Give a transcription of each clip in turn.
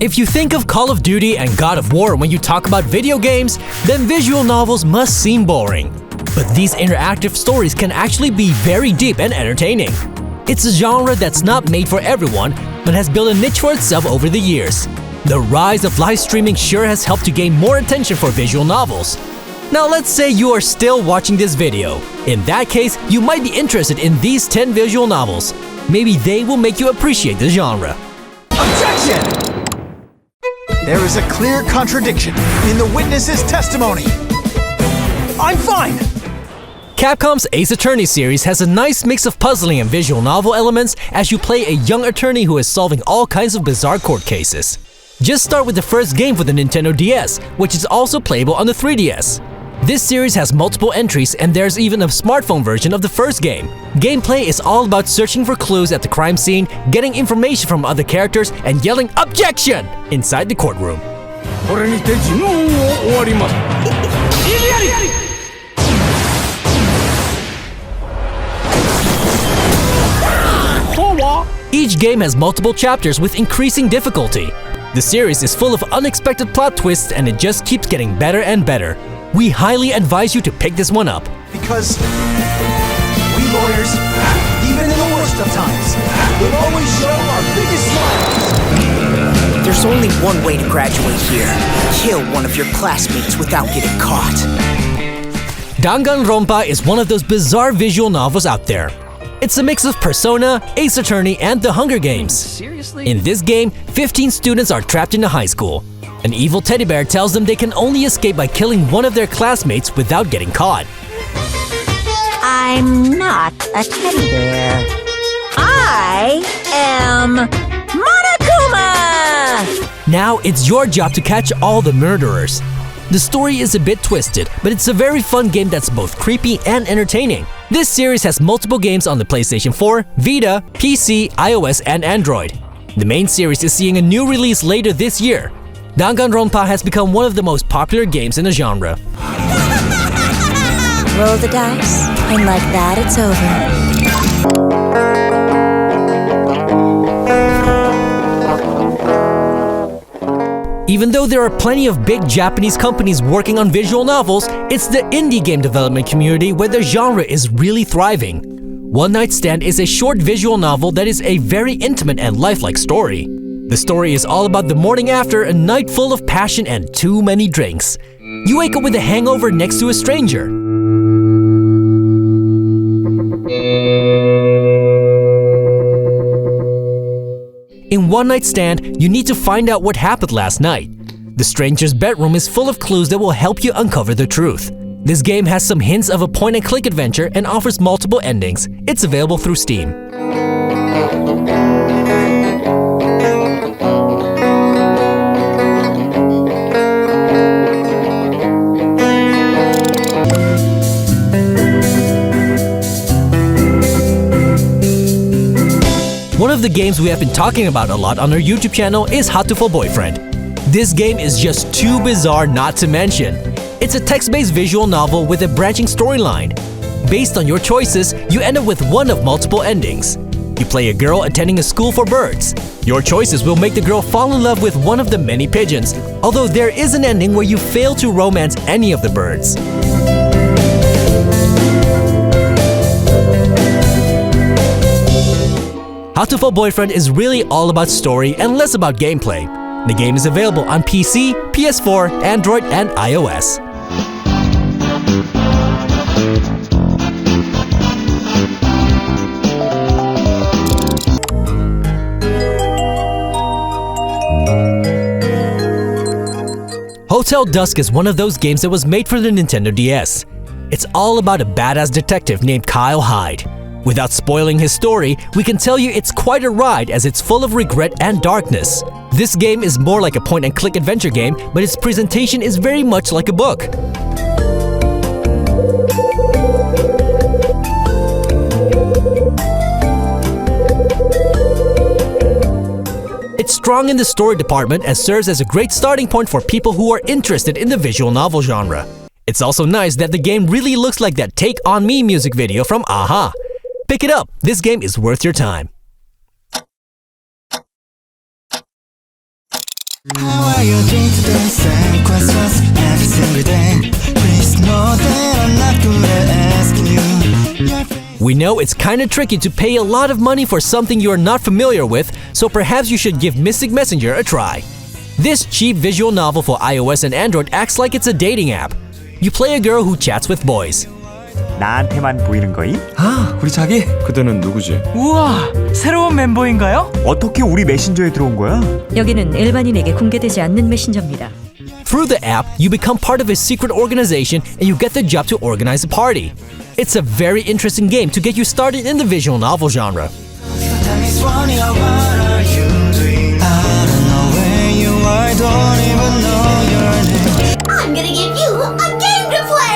If you think of Call of Duty and God of War when you talk about video games, then visual novels must seem boring. But these interactive stories can actually be very deep and entertaining. It's a genre that's not made for everyone, but has built a niche for itself over the years. The rise of live streaming sure has helped to gain more attention for visual novels. Now let's say you are still watching this video. In that case, you might be interested in these 10 visual novels. Maybe they will make you appreciate the genre. Objection! There is a clear contradiction in the witness's testimony. I'm fine! Capcom's Ace Attorney series has a nice mix of puzzling and visual novel elements as you play a young attorney who is solving all kinds of bizarre court cases. Just start with the first game for the Nintendo DS, which is also playable on the 3DS. This series has multiple entries and there's even a smartphone version of the first game. Gameplay is all about searching for clues at the crime scene, getting information from other characters, and yelling "OBJECTION!" inside the courtroom. Each game has multiple chapters with increasing difficulty. The series is full of unexpected plot twists and it just keeps getting better and better. We highly advise you to pick this one up. Because we lawyers, even in the worst of times, will always show our biggest smiles. There's only one way to graduate here. Kill one of your classmates without getting caught. Danganronpa is one of those bizarre visual novels out there. It's a mix of Persona, Ace Attorney, and The Hunger Games. Seriously? In this game, 15 students are trapped in a high school. An evil teddy bear tells them they can only escape by killing one of their classmates without getting caught. I'm not a teddy bear. I am Monokuma! Now it's your job to catch all the murderers. The story is a bit twisted, but it's a very fun game that's both creepy and entertaining. This series has multiple games on the PlayStation 4, Vita, PC, iOS, and Android. The main series is seeing a new release later this year. Danganronpa has become one of the most popular games in the genre. Roll the dice, and like that, it's over. Even though there are plenty of big Japanese companies working on visual novels, it's the indie game development community where the genre is really thriving. One Night Stand is a short visual novel that is a very intimate and lifelike story. The story is all about the morning after a night full of passion and too many drinks. You wake up with a hangover next to a stranger. In One Night Stand, you need to find out what happened last night. The stranger's bedroom is full of clues that will help you uncover the truth. This game has some hints of a point-and-click adventure and offers multiple endings. It's available through Steam. One of the games we have been talking about a lot on our YouTube channel is Hatoful Boyfriend. This game is just too bizarre not to mention. It's a text-based visual novel with a branching storyline. Based on your choices, you end up with one of multiple endings. You play a girl attending a school for birds. Your choices will make the girl fall in love with one of the many pigeons, although there is an ending where you fail to romance any of the birds. Hatoful Boyfriend is really all about story and less about gameplay. The game is available on PC, PS4, Android, and iOS. Hotel Dusk is one of those games that was made for the Nintendo DS. It's all about a badass detective named Kyle Hyde. Without spoiling his story, we can tell you it's quite a ride as it's full of regret and darkness. This game is more like a point-and-click adventure game, but its presentation is very much like a book. It's strong in the story department and serves as a great starting point for people who are interested in the visual novel genre. It's also nice that the game really looks like that Take On Me music video from a-ha. Pick it up, this game is worth your time. How are you doing today? Same questions every single day. Please know that I'm not good at asking you. We know it's kinda tricky to pay a lot of money for something you are not familiar with, so perhaps you should give Mystic Messenger a try. This cheap visual novel for iOS and Android acts like it's a dating app. You play a girl who chats with boys. 나한테만 보이는 거임? 아, 우리 자기? 그대는 누구지? 우와, 새로운 멤버인가요? 어떻게 우리 메신저에 들어온 거야? 여기는 일반인에게 공개되지 않는 메신저입니다. Through the app, you become part of a secret organization and you get the job to organize a party. It's a very interesting game to get you started in the visual novel genre. I'm gonna give you a game to play!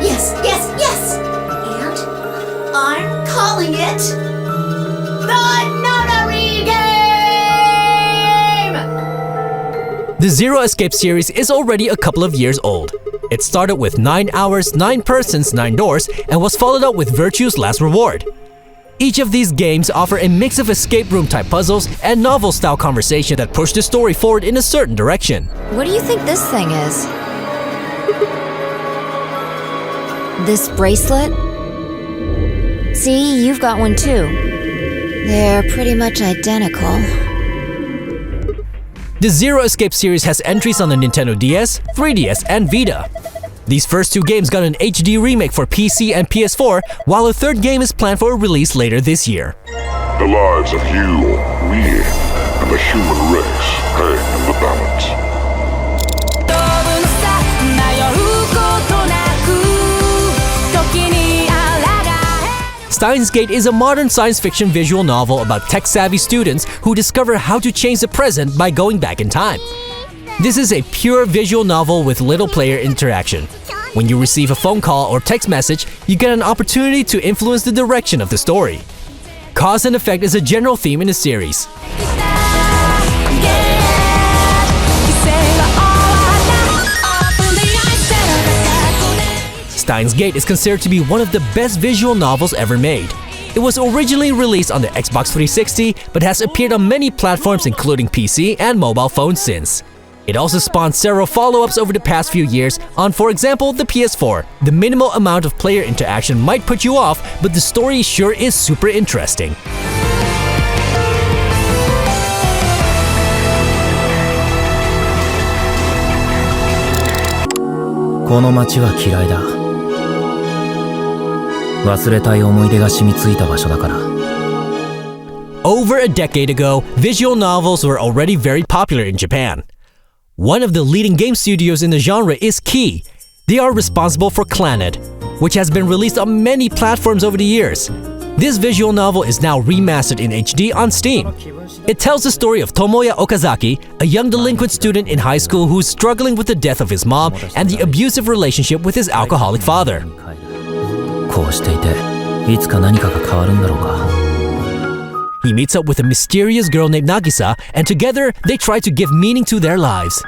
Yes, yes, yes! And I'm calling it the Notary Game! The Zero Escape series is already a couple of years old. It started with 9 hours, 9 persons, 9 doors, and was followed up with Virtue's Last Reward. Each of these games offer a mix of escape room type puzzles and novel-style conversation that push the story forward in a certain direction. What do you think this thing is? This bracelet? See, you've got one too. They're pretty much identical. The Zero Escape series has entries on the Nintendo DS, 3DS, and Vita. These first two games got an HD remake for PC and PS4, while a third game is planned for a release later this year. The lives of you, me, and the human race hang in the balance. Steins Gate is a modern science fiction visual novel about tech-savvy students who discover how to change the present by going back in time. This is a pure visual novel with little player interaction. When you receive a phone call or text message, you get an opportunity to influence the direction of the story. Cause and effect is a general theme in the series. Steins Gate is considered to be one of the best visual novels ever made. It was originally released on the Xbox 360, but has appeared on many platforms including PC and mobile phones since. It also spawned several follow-ups over the past few years on, for example, the PS4. The minimal amount of player interaction might put you off, but the story sure is super interesting. Over a decade ago, visual novels were already very popular in Japan. One of the leading game studios in the genre is Key. They are responsible for Clannad, which has been released on many platforms over the years. This visual novel is now remastered in HD on Steam. It tells the story of Tomoya Okazaki, a young delinquent student in high school who is struggling with the death of his mom and the abusive relationship with his alcoholic father. He meets up with a mysterious girl named Nagisa, and together they try to give meaning to their lives.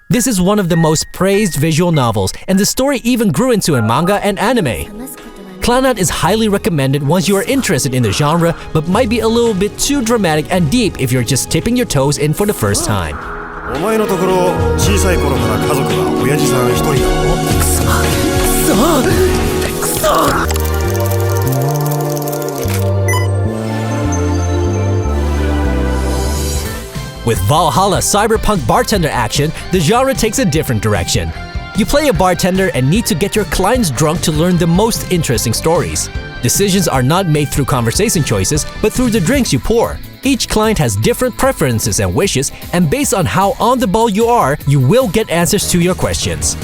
This is one of the most praised visual novels, and the story even grew into a manga and anime. Clannad is highly recommended once you are interested in the genre, but might be a little bit too dramatic and deep if you're just tipping your toes in for the first time. With Valhalla cyberpunk bartender action, the genre takes a different direction. You play a bartender and need to get your clients drunk to learn the most interesting stories. Decisions are not made through conversation choices, but through the drinks you pour. Each client has different preferences and wishes, and based on how on the ball you are, you will get answers to your questions.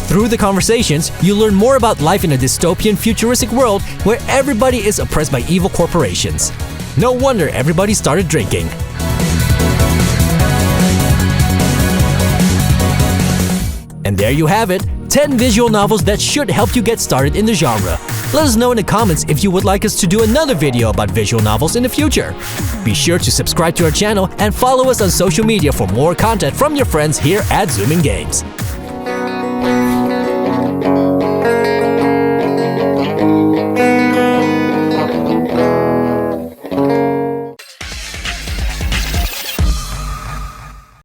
Through the conversations, you learn more about life in a dystopian, futuristic world where everybody is oppressed by evil corporations. No wonder everybody started drinking. And there you have it, 10 visual novels that should help you get started in the genre. Let us know in the comments if you would like us to do another video about visual novels in the future. Be sure to subscribe to our channel and follow us on social media for more content from your friends here at ZoominGames.